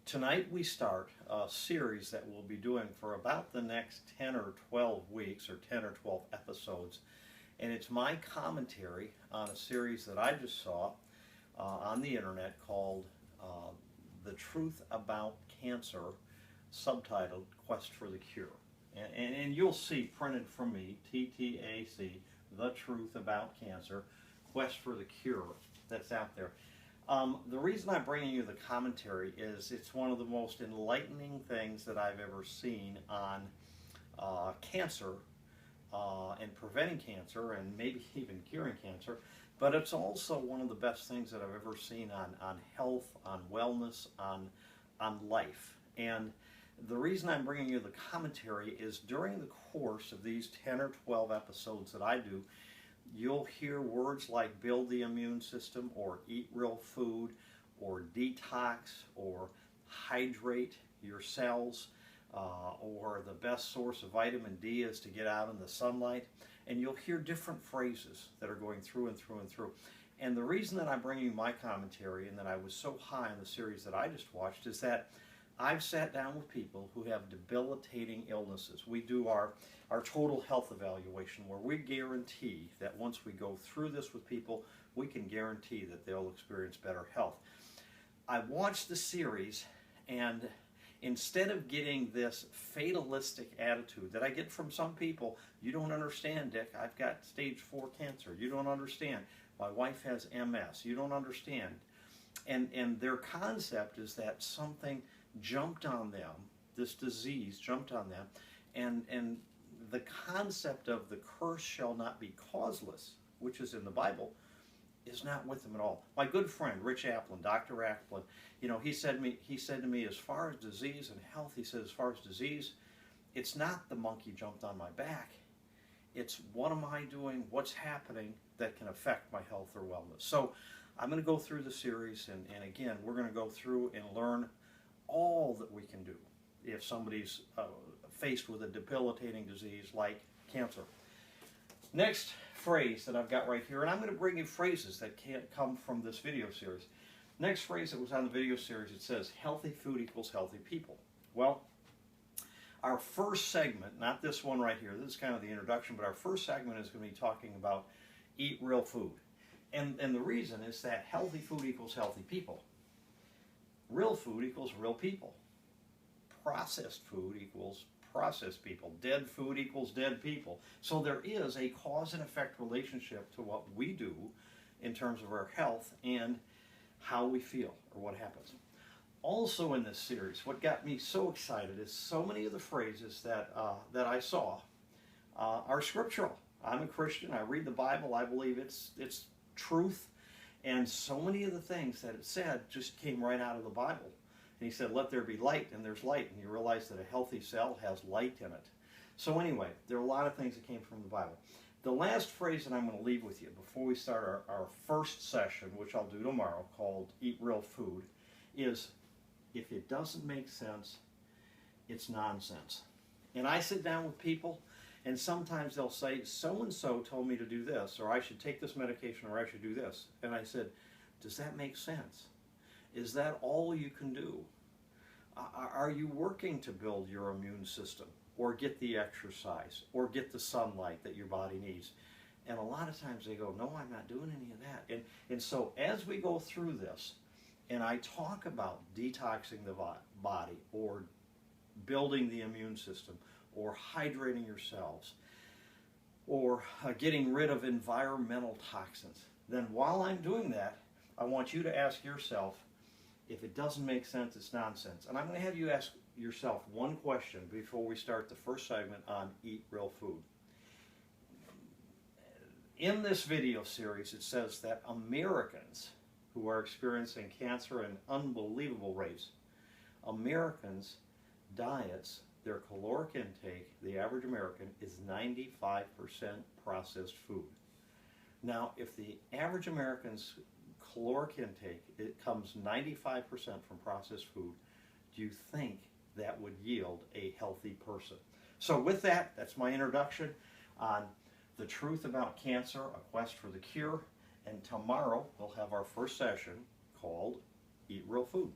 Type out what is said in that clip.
Tonight we start a series that we'll be doing for about the next 10 or 12 weeks, or 10 or 12 episodes. And it's my commentary on a series that I just saw on the internet called The Truth About Cancer, subtitled Quest for the Cure. And you'll see printed from me, TTAC, The Truth About Cancer, Quest for the Cure, that's out there. The reason I'm bringing you the commentary is it's one of the most enlightening things that I've ever seen on cancer and preventing cancer and maybe even curing cancer, but it's also one of the best things that I've ever seen on health, on wellness, on life. And the reason I'm bringing you the commentary is during the course of these 10 or 12 episodes that I do, you'll hear words like build the immune system, or eat real food, or detox, or hydrate your cells, or the best source of vitamin D is to get out in the sunlight. And you'll hear different phrases that are going through and through and through. And the reason that I'm bringing you my commentary and that I was so high in the series that I just watched is that I've sat down with people who have debilitating illnesses. We do our total health evaluation, where we guarantee that once we go through this with people, we can guarantee that they'll experience better health. I watched the series, and instead of getting this fatalistic attitude that I get from some people, you don't understand, Dick, I've got stage 4 cancer. You don't understand. My wife has MS. You don't understand. And their concept is that something jumped on them, this disease jumped on them, and the concept of the curse shall not be causeless, which is in the Bible, is not with them at all. My good friend Rich Applin, Dr. Applin, he said to me, as far as disease and health, he said, as far as disease, it's not the monkey jumped on my back. It's what am I doing, what's happening that can affect my health or wellness. So I'm going to go through the series, and again, we're going to go through and learn all that we can do if somebody's faced with a debilitating disease like cancer. Next phrase that I've got right here, and I'm going to bring you phrases that can't come from this video series. Next phrase that was on the video series, it says, healthy food equals healthy people. Well, our first segment, not this one right here, this is kind of the introduction, but our first segment is going to be talking about eat real food. And the reason is that healthy food equals healthy people. Real food equals real people. Processed food equals processed people. Dead food equals dead people. So there is a cause and effect relationship to what we do in terms of our health and how we feel, or what happens. Also in this series, what got me so excited is so many of the phrases that I saw are scriptural. I'm a Christian. I read the Bible. I believe it's truth. And so many of the things that it said just came right out of the Bible. And he said, let there be light, and there's light. And you realize that a healthy cell has light in it. So anyway, there are a lot of things that came from the Bible. The last phrase that I'm going to leave with you before we start our first session, which I'll do tomorrow, called Eat Real Food, is if it doesn't make sense, it's nonsense. And I sit down with people, and sometimes they'll say, so-and-so told me to do this, or I should take this medication, or I should do this. And I said, does that make sense? Is that all you can do? Are you working to build your immune system, or get the exercise, or get the sunlight that your body needs? And a lot of times they go, no, I'm not doing any of that. And so as we go through this, and I talk about detoxing the body, or building the immune system, or hydrating your cells, or getting rid of environmental toxins, then while I'm doing that, I want you to ask yourself, if it doesn't make sense, it's nonsense. And I'm going to have you ask yourself one question before we start the first segment on Eat Real Food. In this video series, it says that Americans who are experiencing cancer at unbelievable rates, Americans' diets, their caloric intake, the average American, is 95% processed food. Now, if the average American's caloric intake, it comes 95% from processed food, do you think that would yield a healthy person? So with that, that's my introduction on the truth about cancer, a quest for the cure, and tomorrow we'll have our first session called Eat Real Food.